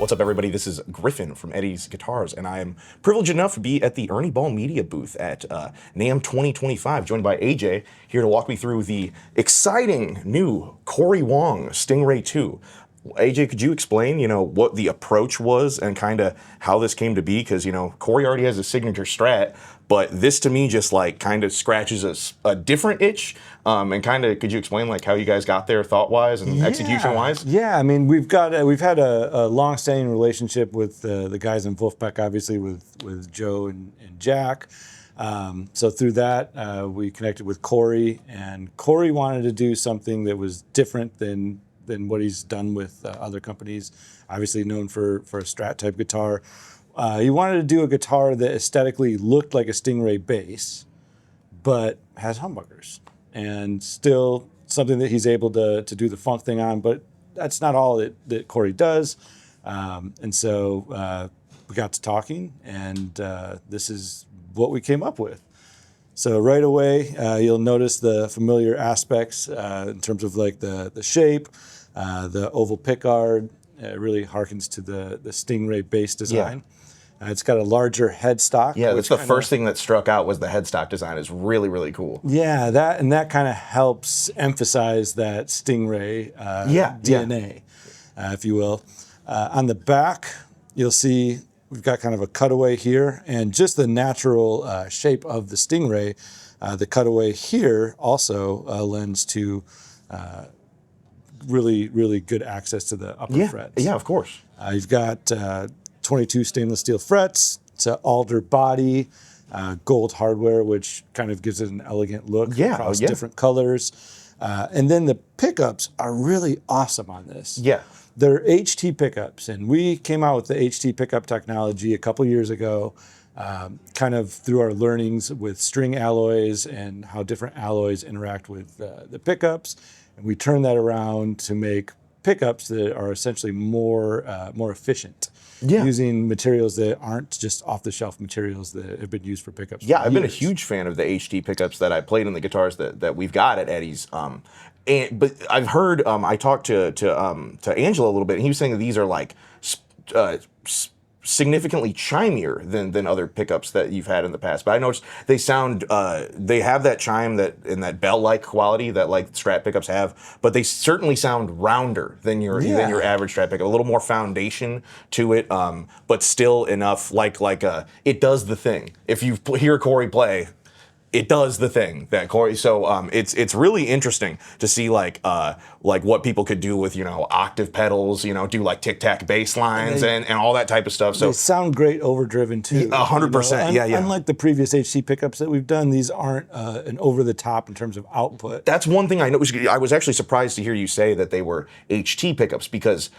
What's up, everybody? This is Griffin from Eddie's Guitars, and I am privileged enough to be at the Ernie Ball Media booth at NAMM 2025, joined by AJ, here to walk me through the exciting new Corey Wong Stingray II. AJ, could you explain, what the approach was and kind of how this came to be? Because, Corey already has a signature Strat, but this to me just kind of scratches a different itch. And kind of, could you explain how you guys got there thought-wise and execution-wise? Yeah, I mean, we've had a long-standing relationship with the guys in Wolfpack, obviously with Joe and Jack. So through that, we connected with Cory, and Cory wanted to do something that was different than what he's done with other companies, obviously known for a Strat type guitar. He wanted to do a guitar that aesthetically looked like a Stingray bass, but has humbuckers, and still something that he's able to do the funk thing on, but that's not all that Cory does. And so we got to talking, and this is what we came up with. So right away, you'll notice the familiar aspects in terms of the shape, the oval pickguard. It really harkens to the Stingray bass design. Yeah. It's got a larger headstock. Yeah, that's the first thing that struck out was the headstock design is really, really cool. Yeah, that kind of helps emphasize that Stingray DNA, if you will. On the back, you'll see we've got kind of a cutaway here, and just the natural shape of the Stingray, the cutaway here also lends to really, really good access to the upper frets. Yeah, of course. You've got 22 stainless steel frets. It's an alder body, gold hardware, which kind of gives it an elegant look across different colors. And then the pickups are really awesome on this. Yeah. They're HT pickups, and we came out with the HT pickup technology a couple years ago, kind of through our learnings with string alloys and how different alloys interact with the pickups. And we turned that around to make pickups that are essentially more efficient, using materials that aren't just off-the-shelf materials that have been used for pickups. Yeah, I've been a huge fan of the HT pickups that I played in the guitars that we've got at Eddie's. But I've heard, I talked to Angela a little bit, and he was saying that these are significantly chimier than other pickups that you've had in the past. But I noticed they sound, they have that chime in that bell-like quality that Strat pickups have, but they certainly sound rounder than your average Strat pickup. A little more foundation to it, but still enough it does the thing. If you hear Corey play, it does the thing that Corey. So it's really interesting to see what people could do with octave pedals, do tic tac bass lines and all that type of stuff. So they sound great overdriven too. 100%. Yeah. Unlike the previous HT pickups that we've done, these aren't an over the top in terms of output. That's one thing I know. I was actually surprised to hear you say that they were HT pickups, because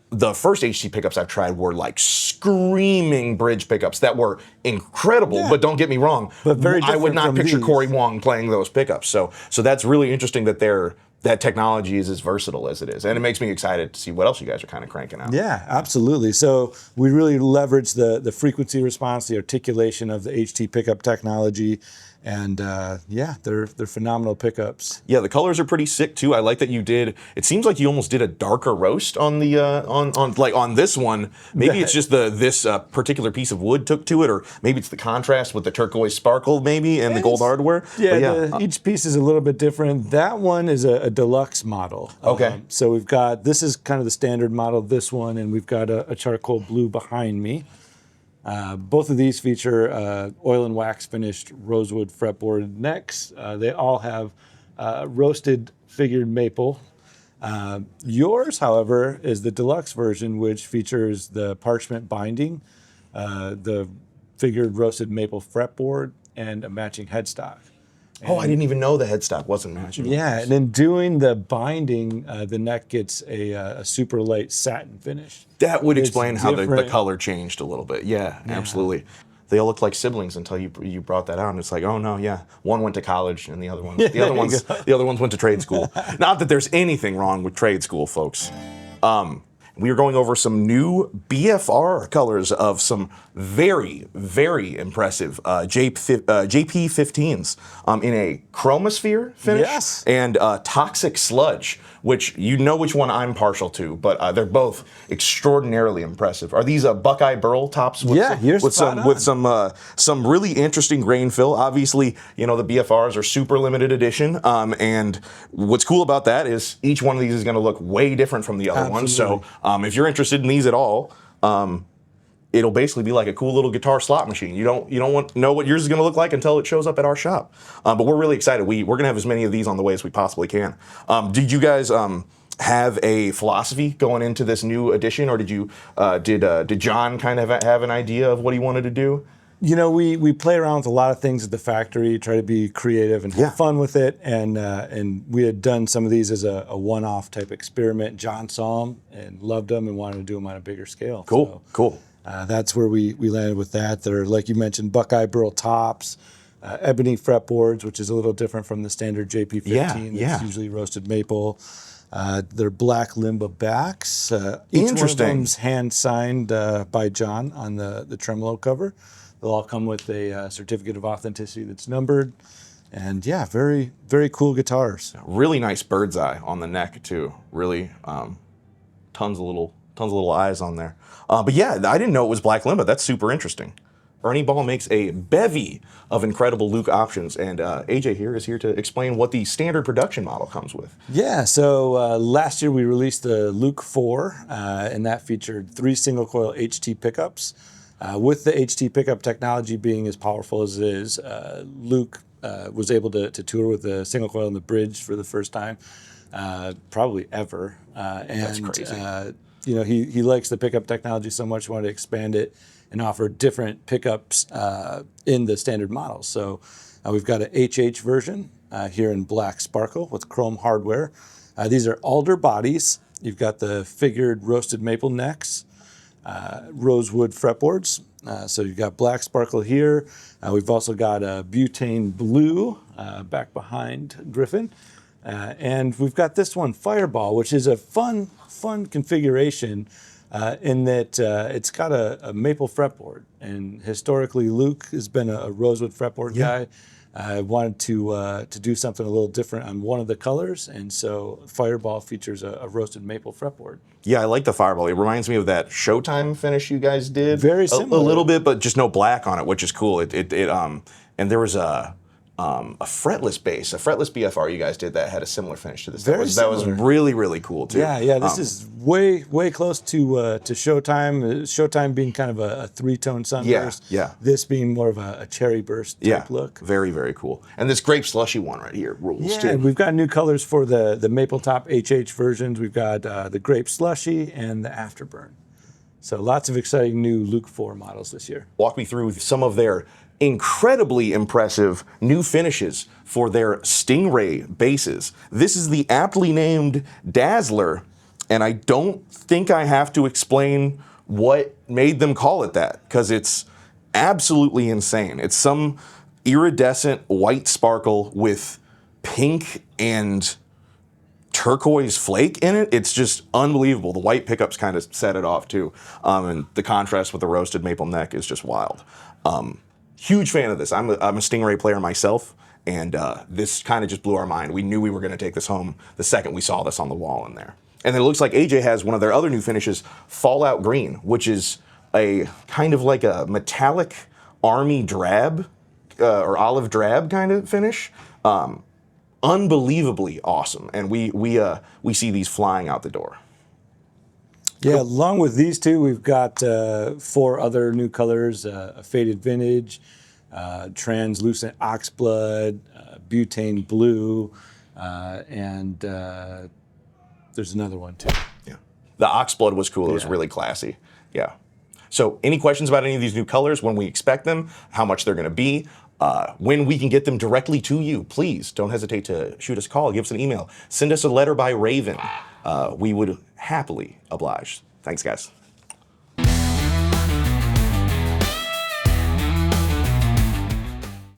the first HT pickups I've tried were screaming bridge pickups that were incredible, but don't get me wrong, but very different. I would not picture Corey Wong playing those pickups. So that's really interesting that that technology is as versatile as it is. And it makes me excited to see what else you guys are kind of cranking out. Yeah, absolutely. So we really leverage the frequency response, the articulation of the HT pickup technology. And they're phenomenal pickups. Yeah, the colors are pretty sick too. I like that you did. It seems like you almost did a darker roast on the on this one. Maybe it's just this particular piece of wood took to it, or maybe it's the contrast with the turquoise sparkle, maybe, and the gold hardware. Yeah, each piece is a little bit different. That one is a deluxe model. Okay. So we've got, this is kind of the standard model, this one, and we've got a charcoal blue behind me. Both of these feature oil and wax finished rosewood fretboard necks. They all have roasted figured maple. Yours, however, is the deluxe version, which features the parchment binding, the figured roasted maple fretboard, and a matching headstock. Oh, I didn't even know the headstock wasn't matching. Yeah, and in doing the binding, the neck gets a super light satin finish. That would explain how the color changed a little bit. Yeah, absolutely. They all look like siblings until you brought that out, and it's oh no, yeah, one went to college and the other other ones went to trade school. Not that there's anything wrong with trade school, folks. We are going over some new B.F.R colors of some very, very impressive JP15s in a chromosphere finish Yes. and toxic sludge, which you know which one I'm partial to, but they're both extraordinarily impressive. Are these Buckeye Burl tops with, Yeah, you're spot on. some really interesting grain fill? Obviously, you know, the B.F.Rs are super limited edition, and what's cool about that is each one of these is going to look way different from the other ones. So if you're interested in these at all, it'll basically be like a cool little guitar slot machine. You don't want to know what yours is going to look like until it shows up at our shop. But we're really excited. We're going to have as many of these on the way as we possibly can. Did you guys have a philosophy going into this new edition, or did John kind of have an idea of what he wanted to do? You know, we play around with a lot of things at the factory, try to be creative and have fun with it, and we had done some of these as a one-off type experiment. John saw them and loved them and wanted to do them on a bigger scale. Cool. That's where we landed with that. They're, like you mentioned, Buckeye Burl tops, ebony fretboards, which is a little different from the standard JP15. Yeah. It's usually roasted maple. They're black Limba backs. Each one of them's hand-signed by John on the tremolo cover. They'll all come with a certificate of authenticity that's numbered. And yeah, very, very cool guitars. Really nice bird's eye on the neck too. Really, tons of little eyes on there. But yeah, I didn't know it was black Limba. That's super interesting. Ernie Ball makes a bevy of incredible Luke options, and AJ here is here to explain what the standard production model comes with. Yeah, so last year we released the Luke 4, and that featured 3 single coil HT pickups. With the HT pickup technology being as powerful as it is, Luke was able to tour with a single coil in the bridge for the first time, probably ever. That's crazy. You know, he likes the pickup technology so much, he wanted to expand it and offer different pickups in the standard models. So we've got an HH version here in black sparkle with chrome hardware. These are alder bodies. You've got the figured roasted maple necks. Rosewood fretboards. So you've got black sparkle here. We've also got a butane blue back behind Griffin. And we've got this one, Fireball, which is a fun configuration in that it's got a maple fretboard. And historically, Luke has been a rosewood fretboard guy. I wanted to do something a little different on one of the colors, and so Fireball features a roasted maple fretboard. Yeah, I like the Fireball. It reminds me of that Showtime finish you guys did. Very similar. A little bit, but just no black on it, which is cool. And there was a fretless bass, a fretless B.F.R you guys did that had a similar finish to this. That was really, really cool too. Yeah, this is way close to Showtime. Showtime being kind of a 3-tone sunburst. Yeah. This being more of a cherry burst type look. Very, very cool. And this grape slushy one right here rules too. And we've got new colors for the maple top HH versions. We've got the grape slushy and the afterburn. So lots of exciting new Luke 4 models this year. Walk me through some of their incredibly impressive new finishes for their Stingray basses. This is the aptly named Dazzler, and I don't think I have to explain what made them call it that, because it's absolutely insane. It's some iridescent white sparkle with pink and turquoise flake in it. It's just unbelievable. The white pickups kind of set it off too, and the contrast with the roasted maple neck is just wild. Huge fan of this. I'm a Stingray player myself, and this kind of just blew our mind. We knew we were going to take this home the second we saw this on the wall in there. And then it looks like AJ has one of their other new finishes, Fallout Green, which is a kind of like a metallic army drab or olive drab kind of finish. Unbelievably awesome, and we see these flying out the door. Yeah, along with these two, we've got 4 other new colors, a faded vintage, translucent oxblood, butane blue, and there's another one too. Yeah, the oxblood was cool. It was really classy. Yeah. So any questions about any of these new colors, when we expect them, how much they're going to be, when we can get them directly to you, please don't hesitate to shoot us a call, give us an email, send us a letter by Raven. We would happily oblige. Thanks, guys.